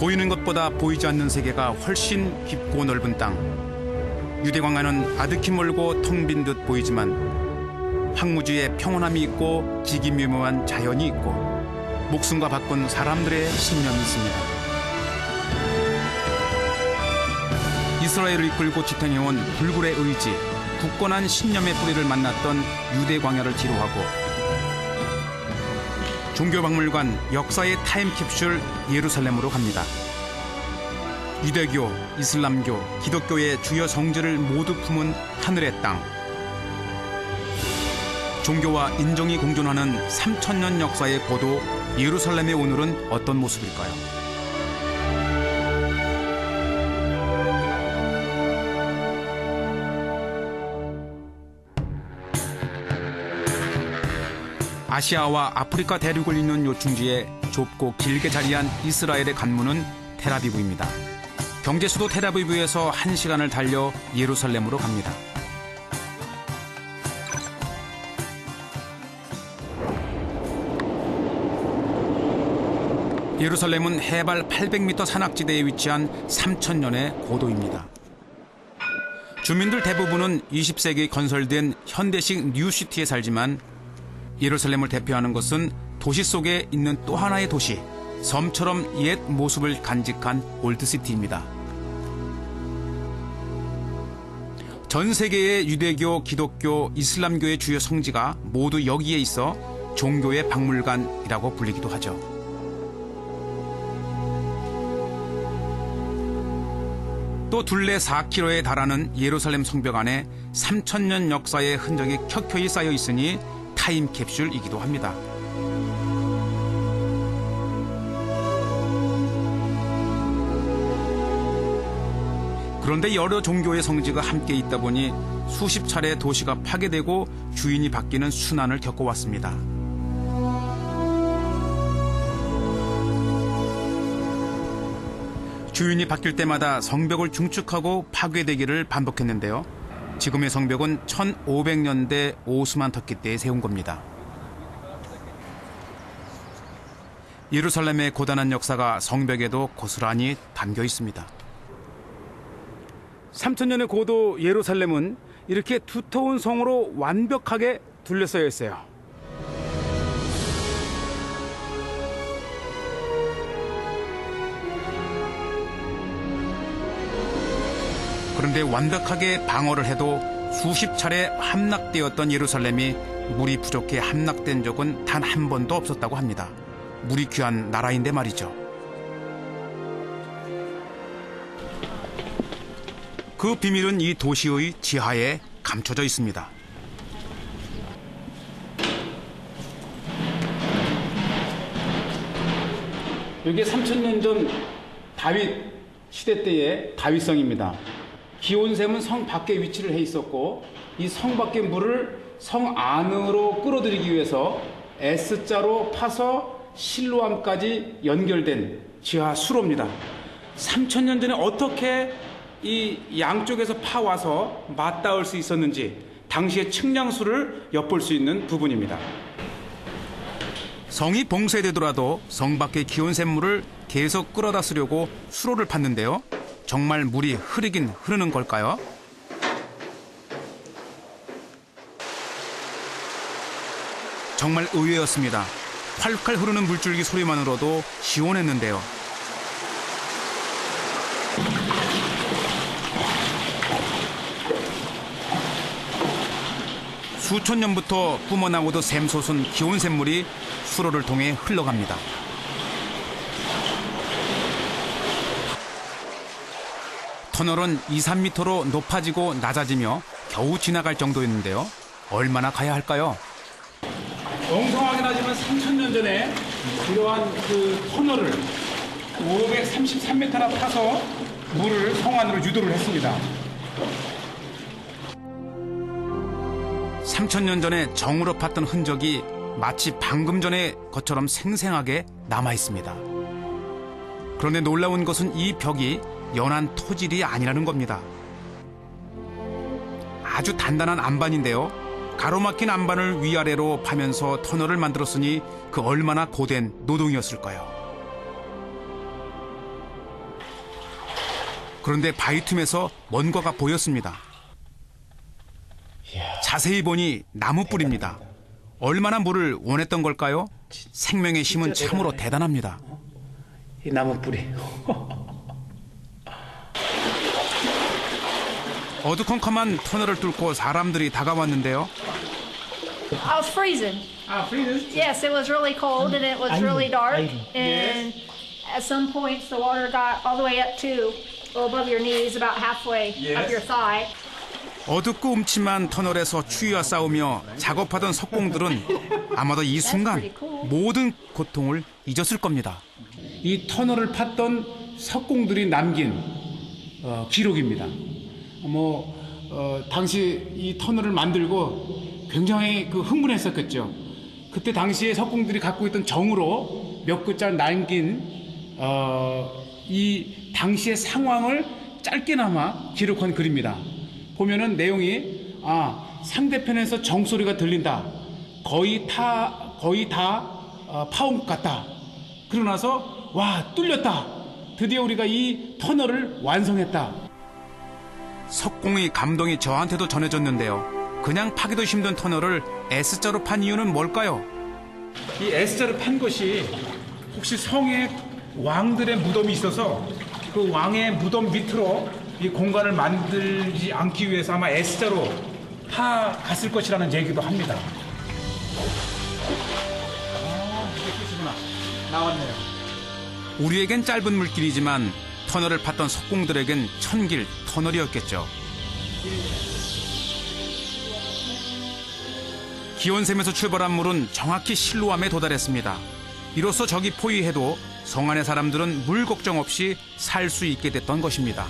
보이는 것보다 보이지 않는 세계가 훨씬 깊고 넓은 땅. 유대광야는 아득히 멀고 텅 빈 듯 보이지만 황무지에 평온함이 있고 기기묘묘한 자연이 있고 목숨과 바꾼 사람들의 신념이 있습니다. 이스라엘을 이끌고 지탱해온 불굴의 의지, 굳건한 신념의 뿌리를 만났던 유대광야를 뒤로하고 종교박물관 역사의 타임캡슐 예루살렘으로 갑니다. 유대교, 이슬람교, 기독교의 주요 성지를 모두 품은 하늘의 땅. 종교와 인종이 공존하는 3000년 역사의 고도 예루살렘의 오늘은 어떤 모습일까요? 아시아와 아프리카 대륙을 잇는 요충지에 좁고 길게 자리한 이스라엘의 관문은 텔아비브입니다. 경제 수도 텔아비브에서 1시간을 달려 예루살렘으로 갑니다. 예루살렘은 해발 800m 산악지대에 위치한 3000년의 고도입니다. 주민들 대부분은 20세기에 건설된 현대식 뉴시티에 살지만 예루살렘을 대표하는 것은 도시 속에 있는 또 하나의 도시, 섬처럼 옛 모습을 간직한 올드시티입니다. 전 세계의 유대교, 기독교, 이슬람교의 주요 성지가 모두 여기에 있어 종교의 박물관이라고 불리기도 하죠. 또 둘레 4km에 달하는 예루살렘 성벽 안에 3000년 역사의 흔적이 켜켜이 쌓여 있으니 타임캡슐이기도 합니다. 그런데 여러 종교의 성지가 함께 있다 보니 수십 차례 도시가 파괴되고 주인이 바뀌는 순환을 겪어왔습니다. 주인이 바뀔 때마다 성벽을 중축하고 파괴되기를 반복했는데요. 지금의 성벽은 1500년대 오스만 터키 때에 세운 겁니다. 예루살렘의 고단한 역사가 성벽에도 고스란히 담겨 있습니다. 3000년의 고도 예루살렘은 이렇게 두터운 성으로 완벽하게 둘러싸여 있어요. 그런데 완벽하게 방어를 해도 수십 차례 함락되었던 예루살렘이 물이 부족해 함락된 적은 단 한 번도 없었다고 합니다. 물이 귀한 나라인데 말이죠. 그 비밀은 이 도시의 지하에 감춰져 있습니다. 여기 3000년 전 다윗 시대 때의 다윗성입니다. 기온샘은 성 밖에 위치를 해 있었고 이 성 밖의 물을 성 안으로 끌어들이기 위해서 S자로 파서 실로암까지 연결된 지하 수로입니다. 3000년 전에 어떻게 이 양쪽에서 파와서 맞닿을 수 있었는지 당시의 측량수를 엿볼 수 있는 부분입니다. 성이 봉쇄되더라도 성 밖의 기온샘물을 계속 끌어다 쓰려고 수로를 팠는데요. 정말 물이 흐르긴 흐르는 걸까요? 정말 의외였습니다. 콸콸 흐르는 물줄기 소리만으로도 시원했는데요. 수천 년부터 뿜어나오던 샘솟은 기온샘물이 수로를 통해 흘러갑니다. 터널은 2, 3m로 높아지고 낮아지며 겨우 지나갈 정도였는데요. 얼마나 가야 할까요? 엉성하긴 하지만 3000년 전에 이러한 그 터널을 533m나 파서 물을 성 안으로 유도를 했습니다. 3000년 전에 정으로 팠던 흔적이 마치 방금 전의 것처럼 생생하게 남아 있습니다. 그런데 놀라운 것은 이 벽이 연한 토질이 아니라는 겁니다. 아주 단단한 안반인데요. 가로막힌 안반을 위아래로 파면서 터널을 만들었으니 그 얼마나 고된 노동이었을까요? 그런데 바위 틈에서 뭔가가 보였습니다. 자세히 보니 나무 뿌리입니다. 얼마나 물을 원했던 걸까요? 생명의 힘은 참으로 대단합니다. 이 나무 뿌리. 어두컴컴한 터널을 뚫고 사람들이 다가왔는데요. I was freezing. freezing? Yes, it was really cold and it was really dark. And at some points the water got all the way up to above your knees, about halfway up your thigh. 어둡고 음침한 터널에서 추위와 싸우며 작업하던 석공들은 아마도 이 순간 모든 고통을 잊었을 겁니다. 이 터널을 팠던 석공들이 남긴 기록입니다. 당시 이 터널을 만들고 굉장히 흥분했었겠죠. 그때 당시에 석공들이 갖고 있던 정으로 몇 글자 남긴 이 당시의 상황을 짧게나마 기록한 글입니다. 보면은 내용이 상대편에서 정소리가 들린다. 거의 다 파온 것 같다. 그러고 나서 와, 뚫렸다. 드디어 우리가 이 터널을 완성했다. 석공의 감동이 저한테도 전해졌는데요. 그냥 파기도 힘든 터널을 S자로 판 이유는 뭘까요? 이 S자로 판 것이 혹시 성에 왕들의 무덤이 있어서 그 왕의 무덤 밑으로 이 공간을 만들지 않기 위해서 아마 S자로 파갔을 것이라는 얘기도 합니다. 이게 끝이구나. 나왔네요. 우리에겐 짧은 물길이지만 터널을 팠던 석공들에겐 천길 터널이었겠죠. 기온샘에서 출발한 물은 정확히 실로암에 도달했습니다. 이로써 적이 포위해도 성 안의 사람들은 물 걱정 없이 살 수 있게 됐던 것입니다.